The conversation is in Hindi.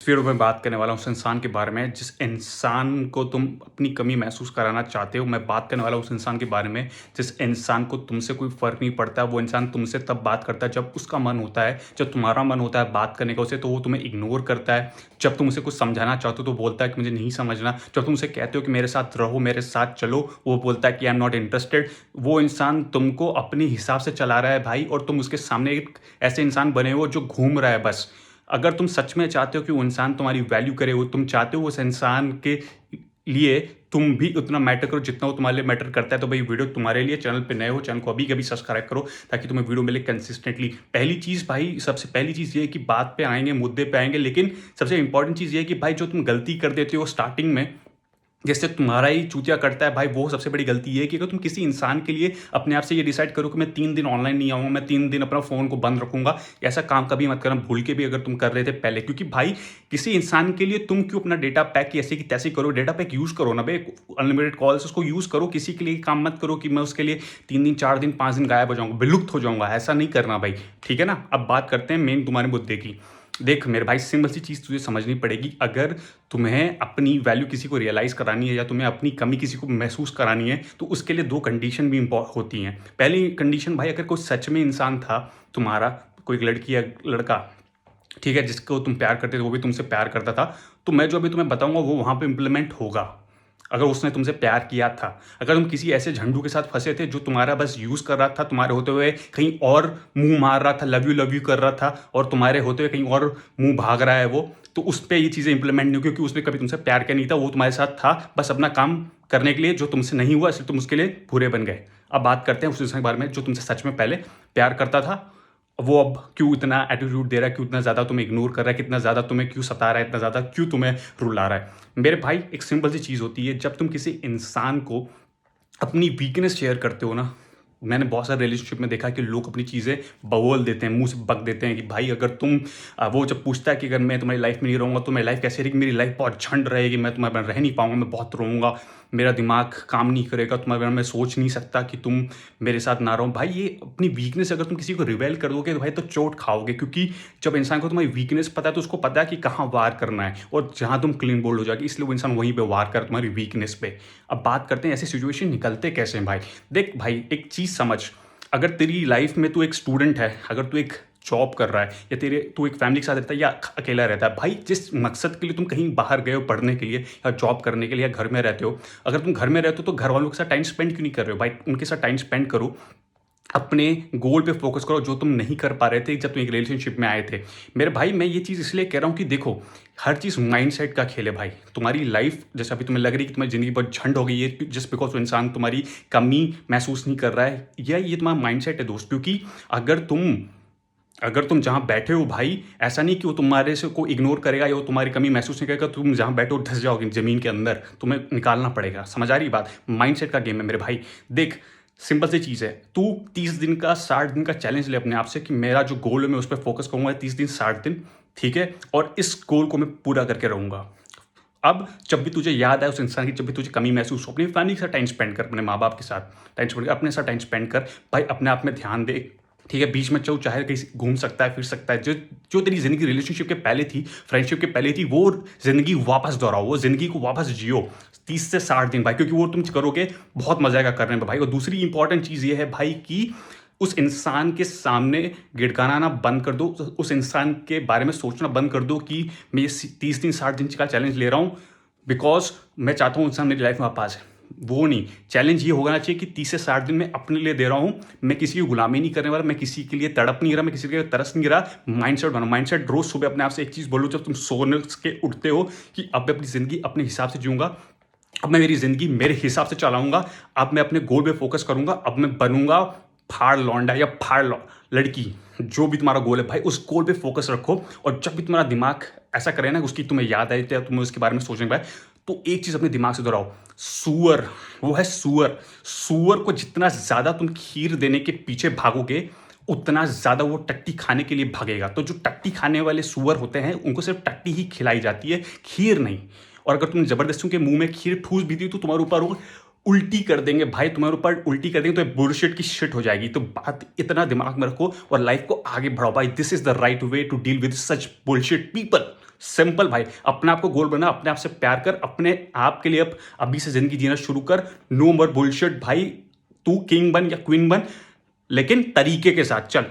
इस वीडियो में बात करने वाला हूँ उस इंसान के बारे में जिस इंसान को तुम अपनी कमी महसूस कराना चाहते हो। मैं बात करने वाला हूँ उस इंसान के बारे में जिस इंसान को तुमसे कोई फ़र्क नहीं पड़ता। वो इंसान तुमसे तब बात करता है जब उसका मन होता है, जब तुम्हारा मन होता है बात करने का उसे, तो वो तुम्हें इग्नोर करता है। जब तुम उसे कुछ समझाना चाहते हो तो बोलता है कि मुझे नहीं समझना। जब तुम उसे कहते हो कि मेरे साथ रहो, मेरे साथ चलो, वो बोलता है कि आई एम नॉट इंटरेस्टेड। वो इंसान तुमको अपने हिसाब से चला रहा है भाई, और तुम उसके सामने एक ऐसे इंसान बने हो जो घूम रहा है बस। अगर तुम सच में चाहते हो कि वो इंसान तुम्हारी वैल्यू करे, वो तुम चाहते हो उस इंसान के लिए तुम भी उतना मैटर करो जितना वो तुम्हारे लिए मैटर करता है, तो भाई वीडियो तुम्हारे लिए। चैनल पे नए हो, चैनल को अभी कभी सब्सक्राइब करो ताकि तुम्हें वीडियो मिले कंसिस्टेंटली। पहली चीज़ भाई, सबसे पहली चीज़ ये है कि बात पे आएंगे, मुद्दे पे आएंगे, लेकिन सबसे इंपॉर्टेंट चीज़ ये है कि भाई जो तुम गलती कर देते हो स्टार्टिंग में, जिससे तुम्हारा ही चूतिया करता है भाई, वो सबसे बड़ी गलती ये है कि अगर तुम किसी इंसान के लिए अपने आप से ये डिसाइड करो कि मैं 3 दिन ऑनलाइन नहीं आऊँगा, मैं 3 दिन अपना फ़ोन को बंद रखूँगा, ऐसा काम कभी मत करना भूल के भी, अगर तुम कर रहे थे पहले। क्योंकि भाई किसी इंसान के लिए तुम क्यों अपना डेटा पैक ऐसे की तैसे करो। डेटा पैक यूज़ करो ना भाई, अनलिमिटेड कॉल्स उसको यूज़ करो। किसी के लिए काम मत करो कि मैं उसके लिए 3 दिन 4 दिन 5 दिन गायब हो जाऊँगा, विलुप्त हो जाऊँगा। ऐसा नहीं करना भाई, ठीक है ना। अब बात करते हैं मेन तुम्हारे मुद्दे की। देख मेरे भाई, सिंपल सी चीज़ तुझे समझनी पड़ेगी। अगर तुम्हें अपनी वैल्यू किसी को रियलाइज़ करानी है या तुम्हें अपनी कमी किसी को महसूस करानी है, तो उसके लिए 2 कंडीशन भी होती हैं। पहली कंडीशन भाई, अगर कोई सच में इंसान था तुम्हारा, कोई लड़की या लड़का, ठीक है, जिसको तुम प्यार करते थे, वो भी तुमसे प्यार करता था, तो मैं जो अभी तुम्हें बताऊँगा वो वहाँ पे इम्प्लीमेंट होगा। अगर उसने तुमसे प्यार किया था, अगर तुम किसी ऐसे झंडू के साथ फँसे थे जो तुम्हारा बस यूज़ कर रहा था, तुम्हारे होते हुए कहीं और मुँह मार रहा था, लव यू कर रहा था, और तुम्हारे होते हुए कहीं और मुँह भाग रहा है वो, तो उस पे ये चीज़ें इम्प्लीमेंट नहीं हुई, क्योंकि उसने कभी तुमसे प्यार किया नहीं था। वो तुम्हारे साथ था बस अपना काम करने के लिए, जो तुमसे नहीं हुआ इसलिए तुम उसके लिए बुरे बन गए। अब बात करते हैं उस इंसान के बारे में जो तुमसे सच में पहले प्यार करता था। वो अब क्यों इतना एटीट्यूड दे रहा है, क्यों इतना ज़्यादा तुम्हें इग्नोर कर रहा है, कितना ज़्यादा तुम्हें क्यों सता रहा है, इतना ज़्यादा क्यों तुम्हें रुला रहा है। मेरे भाई, एक सिंपल सी चीज़ होती है, जब तुम किसी इंसान को अपनी वीकनेस शेयर करते हो ना, मैंने बहुत सारे रिलेशनशिप में देखा कि लोग अपनी चीज़ें बवोल देते हैं, मुंह से बक देते हैं कि भाई अगर तुम वो जब पूछता है कि अगर मैं तुम्हारी लाइफ में नहीं रहूँगा तो मेरी लाइफ कैसे रहेगी, मेरी लाइफ बहुत झंड रहेगी, मैं तुम्हारे बिना रह नहीं पाऊँगा, मैं बहुत रोऊँगा, मेरा दिमाग काम नहीं करेगा, तुम्हारे बिना मैं सोच नहीं सकता कि तुम मेरे साथ ना रहो। भाई ये अपनी वीकनेस अगर तुम किसी को रिवेल कर दोगे तो भाई तो चोट खाओगे, क्योंकि जब इंसान को तुम्हारी वीकनेस पता है तो उसको पता है कि कहाँ वार करना है और जहाँ तुम क्लीन बोल्ड हो जाएगी, इसलिए वो इंसान वहीं पे वार कर तुम्हारी वीकनेस पे। अब बात करते हैं ऐसे सिचुएशन निकलते कैसे हैं भाई। देख भाई, एक चीज़ समझ, अगर तेरी लाइफ में तू एक स्टूडेंट है, अगर तू एक जॉब कर रहा है, या तू एक फैमिली के साथ रहता है या अकेला रहता है, भाई जिस मकसद के लिए तुम कहीं बाहर गए हो पढ़ने के लिए या जॉब करने के लिए, या घर में रहते हो, अगर तुम घर में रहते हो तो घर वालों के साथ टाइम स्पेंड क्यों नहीं कर रहे हो भाई। उनके साथ टाइम स्पेंड करो, अपने गोल पे फोकस करो जो तुम नहीं कर पा रहे थे जब तुम एक रिलेशनशिप में आए थे। मेरे भाई, मैं ये चीज़ इसलिए कह रहा हूँ कि देखो, हर चीज़ माइंडसेट का खेल है भाई। तुम्हारी लाइफ जैसे अभी तुम्हें लग रही है कि तुम्हारी ज़िंदगी बहुत झंड हो गई है जस्ट बिकॉज वो इंसान तुम्हारी कमी महसूस नहीं कर रहा है, या ये तुम्हारा माइंडसेट है दोस्त। क्योंकि अगर तुम जहाँ बैठे हो भाई, ऐसा नहीं कि वो तुम्हारे से को इग्नोर करेगा या वो तुम्हारी कमी महसूस नहीं करेगा, तुम जहाँ बैठो धस जाओगे ज़मीन के अंदर, तुम्हें निकालना पड़ेगा। समझ आ रही बात? माइंडसेट का गेम है मेरे भाई। देख, सिंपल सी चीज़ है, तू 30 दिन का 60 दिन का चैलेंज ले अपने आप से कि मेरा जो गोल है मैं उस पर फोकस करूँगा 30 दिन 60 दिन, ठीक है, और इस गोल को मैं पूरा करके रहूँगा। अब जब भी तुझे याद आए उस इंसान की, जब भी तुझे कमी महसूस हो, अपनी फैमिली के साथ टाइम स्पेंड कर, अपने माँ बाप के साथ टाइम स्पेंड कर, अपने साथ टाइम स्पेंड कर भाई, अपने आप में ध्यान दे, ठीक है। बीच में चलो, चाहे कहीं घूम सकता है, फिर सकता है। जो जो तेरी जिंदगी रिलेशनशिप के पहले थी, फ्रेंडशिप के पहले थी, वो जिंदगी वापस दोहराओ, वो जिंदगी को वापस जियो 30 से 60 दिन भाई, क्योंकि वो तुम करोगे बहुत मजा आएगा करने में भाई। और दूसरी इंपॉर्टेंट चीज़ ये है भाई कि उस इंसान के सामने गिड़गिड़ाना बंद कर दो, उस इंसान के बारे में सोचना बंद कर दो कि मैं ये 30 दिन 60 दिन का चैलेंज ले रहा हूँ बिकॉज मैं चाहता हूँ इंसान मेरी लाइफ में वापस है। वो नहीं, चैलेंज ये होना चाहिए कि 30 से 60 दिन में अपने लिए दे रहा हूँ, मैं किसी की गुलामी नहीं करने वाला, मैं किसी के लिए तड़प नहीं रहा, मैं किसी के लिए तरस नहीं रहा। माइंडसेट बनो, माइंडसेट रोज सुबह अपने आप से एक चीज़ बोलो जब तुम सोने के उठते हो कि अब मैं अपनी ज़िंदगी अपने हिसाब से जीऊँगा, अब मैं मेरी ज़िंदगी मेरे हिसाब से चलाऊँगा, अब मैं अपने गोल पे फोकस करूँगा, अब मैं बनूँगा फाड़ लौंडा या लड़की, जो भी तुम्हारा गोल है भाई, उस गोल पे फोकस रखो। और जब भी तुम्हारा दिमाग ऐसा करे ना, उसकी तुम्हें याद आए या तुम्हें उसके बारे में सोचने के बाद, तो एक चीज़ अपने दिमाग से दोहराओ, सूअर, वो है सूअर। सूअर को जितना ज़्यादा तुम खीर देने के पीछे भागोगे, उतना ज़्यादा वो टट्टी खाने के लिए भागेगा। तो जो टट्टी खाने वाले सूअर होते हैं, उनको सिर्फ टट्टी ही खिलाई जाती है, खीर नहीं। और अगर तुम जबरदस्ती उनके मुंह में खीर ठूस भी दी तो तुम्हारे ऊपर वो उल्टी कर देंगे भाई, तुम्हारे ऊपर उल्टी कर देंगे तो बुलशिट की शिट हो जाएगी। तो बात इतना दिमाग में रखो और लाइफ को आगे बढ़ाओ भाई। This is the right way to deal with such bullshit people. Simple भाई, अपने आप को गोल बना, अपने आप से प्यार कर, अपने आप के लिए अब अभी से जिंदगी जीना शुरू कर। नो मोर बुलशिट भाई, तू किंग बन या क्वीन बन, लेकिन तरीके के साथ चल।